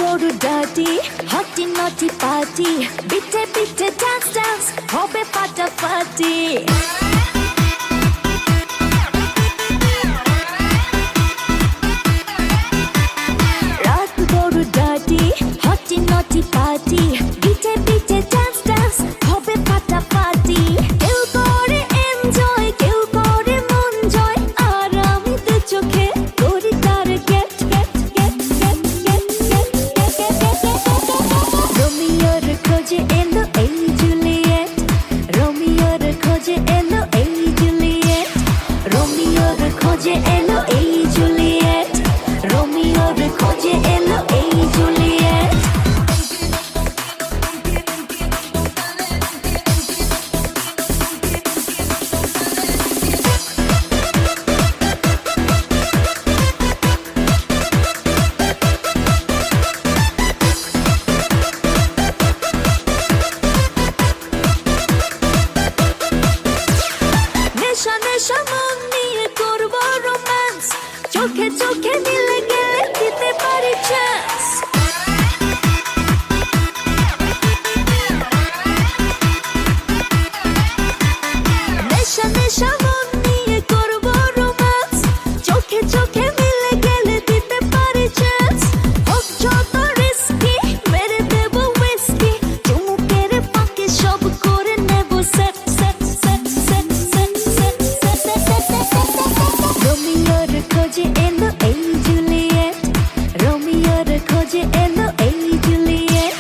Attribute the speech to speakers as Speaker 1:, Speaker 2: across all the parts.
Speaker 1: বড় ডার্টি হটি নটি পার্টি বিটে বিটে ডান্স ডান্স হবে ফাটাফাটি রাত বড় ডার্টি হটি নটি পার্টি বিটে বিটে ডান্স ডান্স হবে ফাটাফাটি কেউ করে এনজয় কেউ করে মন জয় আর আমি দু চোখে করি টার্গেট রোমিওর খোঁজে এলো এই জুলিয়েট রোমিওর খোঁজে এলো এই জুলিয়েট রোমিওর খোঁজে এলো এই জুলিয়েট রোমিওর খোঁজে এলো এই জুলিয়েট নেশা নেশা মন নিয়ে করবো রোম্যান্স চোখে চোখে মিলে গেলে দিতে পারি চান্স নেশা নেশা মন নিয়ে করবো রোম্যান্স চোখে চোখে মিলে গেলে দিতে পারি চান্স হোক যত রিস্কি মেরে দেবো হুইস্কি চুমুকের ফাঁকে সব করে নেবো set set set set set set রোমিওর খোঁজে এলো এই জুলিয়েট রোমিওর খোঁজে এলো এই জুলিয়েট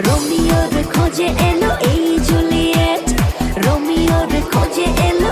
Speaker 1: রোমিওর খোঁজে এলো এই জুলিয়েট রোমিওর খোঁজে এলো